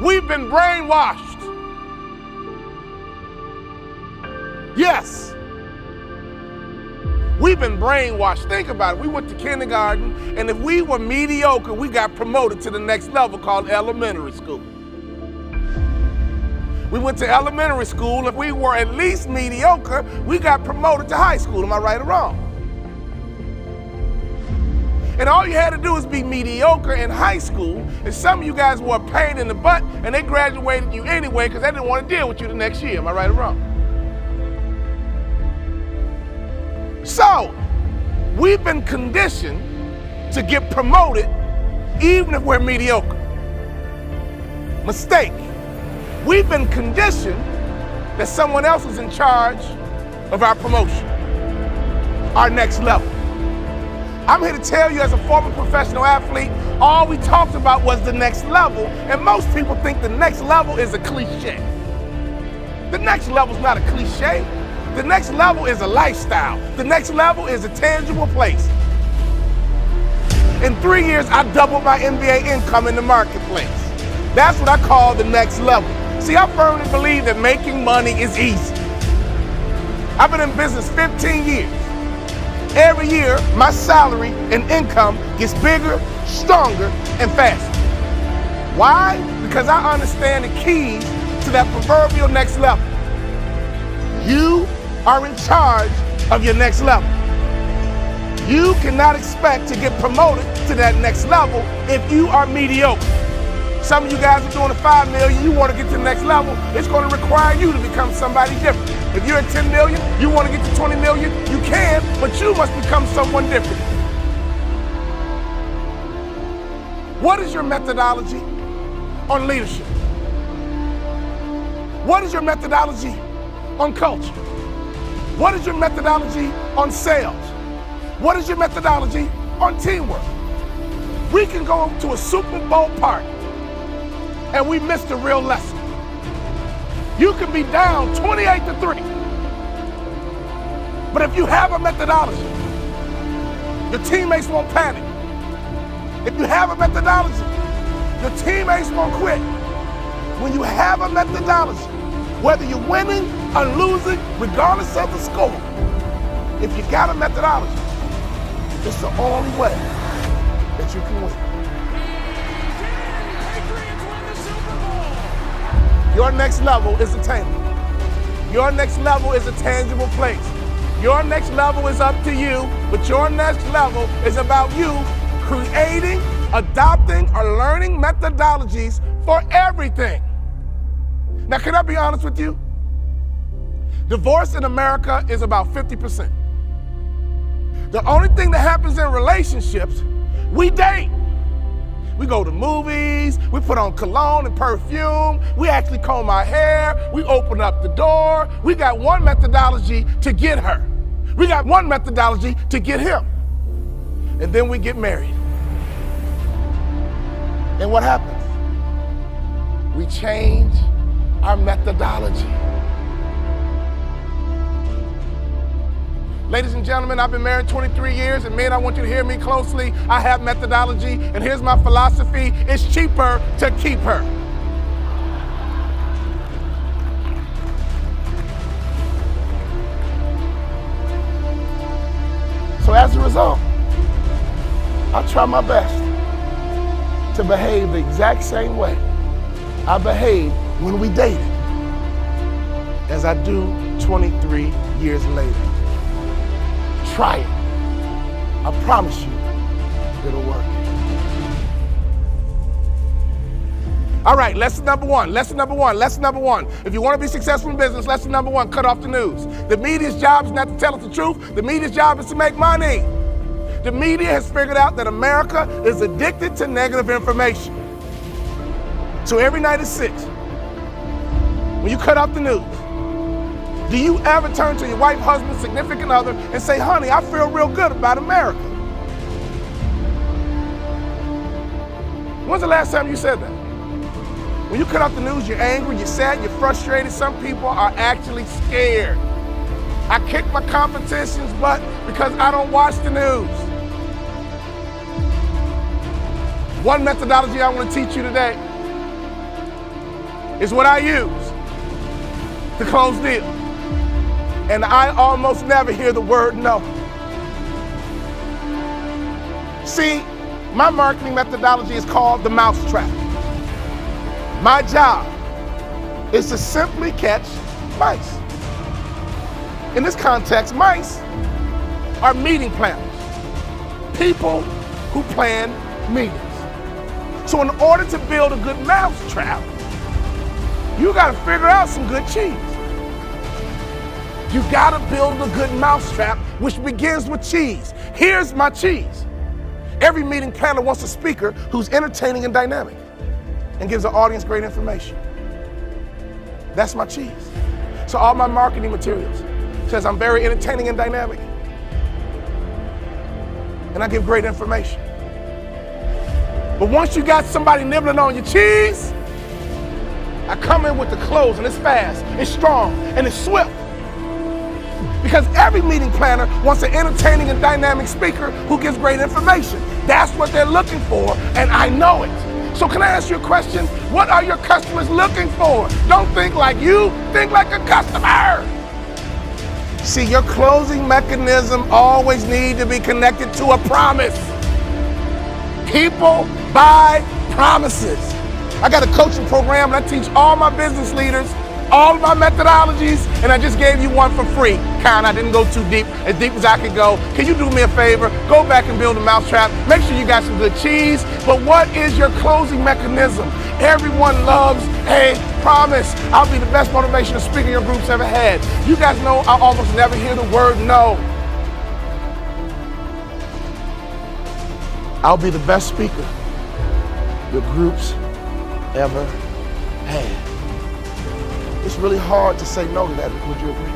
We've been brainwashed. Yes. We've been brainwashed. Think about it. We went to kindergarten, and if we were mediocre, we got promoted to the next level called elementary school. We went to elementary school. If we were at least mediocre, we got promoted to high school. Am I right or wrong? And all you had to do was be mediocre in high school, and some of you guys were a pain in the butt, and they graduated you anyway because they didn't want to deal with you the next year. Am I right or wrong? So, we've been conditioned to get promoted even if we're mediocre. Mistake. We've been conditioned that someone else is in charge of our promotion, our next level. I'm here to tell you, as a former professional athlete, all we talked about was the next level, and most people think the next level is a cliche. The next level is not a cliche. The next level is a lifestyle. The next level is a tangible place. In 3 years, I doubled my MBA income in the marketplace. That's what I call the next level. See, I firmly believe that making money is easy. I've been in business 15 years. Every year, my salary and income gets bigger, stronger, and faster. Why? Because I understand the keys to that proverbial next level. You are in charge of your next level. You cannot expect to get promoted to that next level if you are mediocre. Some of you guys are doing a $5 million, you want to get to the next level, it's going to require you to become somebody different. If you're at $10 million, you want to get to $20 million, you can, but you must become someone different. What is your methodology on leadership? What is your methodology on culture? What is your methodology on sales? What is your methodology on teamwork? We can go to a Super Bowl party and we missed the real lesson. You can be down 28-3, but if you have a methodology, your teammates won't panic. If you have a methodology, your teammates won't quit. When you have a methodology, whether you're winning or losing, regardless of the score, if you got a methodology, it's the only way that you can win. Your next level is attainable. Your next level is a tangible place. Your next level is up to you, but your next level is about you creating, adopting, or learning methodologies for everything. Now, can I be honest with you? Divorce in America is about 50%. The only thing that happens in relationships, we date. We go to movies, we put on cologne and perfume, we actually comb our hair, we open up the door. We got one methodology to get her. We got one methodology to get him. And then we get married. And what happens? We change our methodology. Ladies and gentlemen, I've been married 23 years, and men, I want you to hear me closely. I have methodology, and here's my philosophy. It's cheaper to keep her. So as a result, I try my best to behave the exact same way I behaved when we dated as I do 23 years later. Try it. I promise you, it'll work. All right, lesson number one. If you want to be successful in business, lesson number one, cut off the news. The media's job is not to tell us the truth. The media's job is to make money. The media has figured out that America is addicted to negative information. So every night at 6, when you cut off the news, do you ever turn to your wife, husband, significant other and say, honey, I feel real good about America? When's the last time you said that? When you cut off the news, you're angry, you're sad, you're frustrated. Some people are actually scared. I kick my competition's butt because I don't watch the news. One methodology I want to teach you today is what I use to close deals. And I almost never hear the word no. See, my marketing methodology is called the mousetrap. My job is to simply catch mice. In this context, mice are meeting planners, people who plan meetings. So in order to build a good mousetrap, you gotta figure out some good cheese. You gotta build a good mousetrap, which begins with cheese. Here's my cheese. Every meeting planner wants a speaker who's entertaining and dynamic and gives the audience great information. That's my cheese. So all my marketing materials says I'm very entertaining and dynamic, and I give great information. But once you got somebody nibbling on your cheese, I come in with the close, and it's fast, it's strong, and it's swift. Because every meeting planner wants an entertaining and dynamic speaker who gives great information. That's what they're looking for, and I know it. So can I ask you a question? What are your customers looking for? Don't think like you, think like a customer. See, your closing mechanism always needs to be connected to a promise. People buy promises. I got a coaching program and I teach all my business leaders all of my methodologies, and I just gave you one for free. Karen, I didn't go too deep as I could go. Can you do me a favor? Go back and build a mousetrap. Make sure you got some good cheese. But what is your closing mechanism? Everyone loves a promise. I'll be the best motivational speaker your group's ever had. You guys know I almost never hear the word no. I'll be the best speaker your group's ever had. It's really hard to say no to that, would you agree?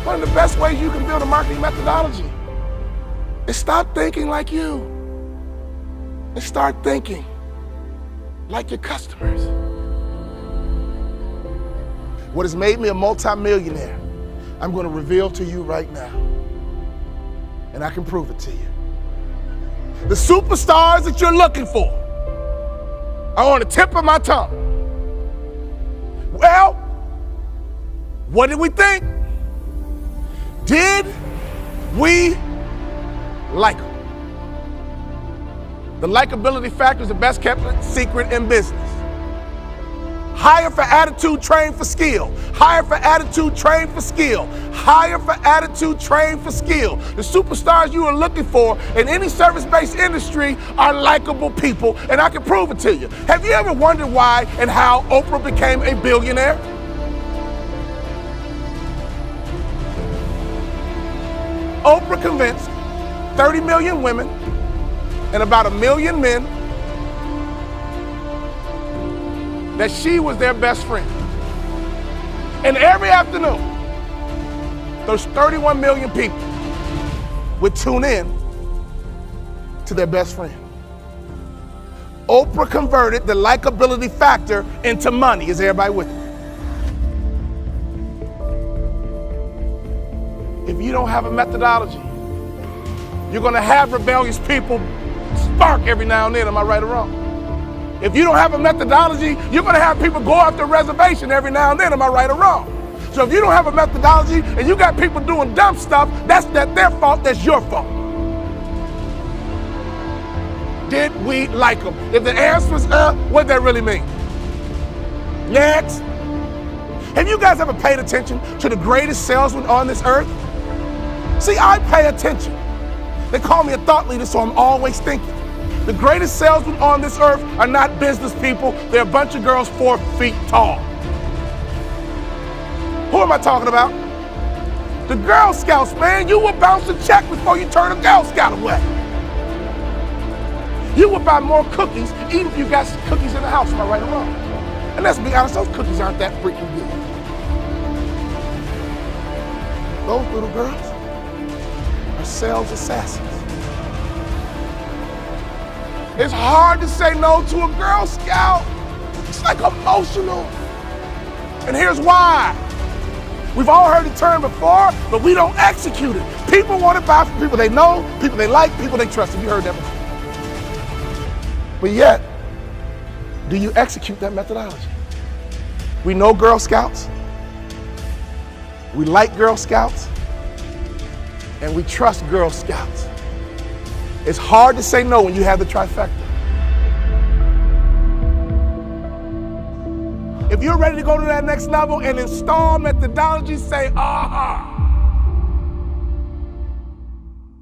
One of the best ways you can build a marketing methodology is stop thinking like you and start thinking like your customers. What has made me a multi-millionaire, I'm going to reveal to you right now, and I can prove it to you. The superstars that you're looking for are on the tip of my tongue. Well, what did we think? Did we like them? The likability factor is the best kept secret in business. Hire for attitude, train for skill. Hire for attitude, train for skill. Hire for attitude, train for skill. The superstars you are looking for in any service-based industry are likable people, and I can prove it to you. Have you ever wondered why and how Oprah became a billionaire? Oprah convinced 30 million women and about 1 million men that she was their best friend. And every afternoon, those 31 million people would tune in to their best friend. Oprah converted the likability factor into money. Is everybody with me? If you don't have a methodology, you're gonna have rebellious people spark every now and then. Am I right or wrong? If you don't have a methodology, you're gonna have people go off the reservation every now and then. Am I right or wrong? So if you don't have a methodology and you got people doing dumb stuff, that's not their fault, that's your fault. Did we like them? If the answer is what does that really mean? Next. Have you guys ever paid attention to the greatest salesman on this earth? See, I pay attention. They call me a thought leader, so I'm always thinking. The greatest salesmen on this earth are not business people. They're a bunch of girls 4 feet tall. Who am I talking about? The Girl Scouts, man. You will bounce a check before you turn a Girl Scout away. You will buy more cookies even if you got cookies in the house, am I right or wrong? And let's be honest, those cookies aren't that freaking good. Those little girls are sales assassins. It's hard to say no to a Girl Scout. It's like emotional. And here's why. We've all heard the term before, but we don't execute it. People want to buy from people they know, people they like, people they trust. Have you heard that before? But yet, do you execute that methodology? We know Girl Scouts, we like Girl Scouts, and we trust Girl Scouts. It's hard to say no when you have the trifecta. If you're ready to go to that next level and install methodology, say, aha.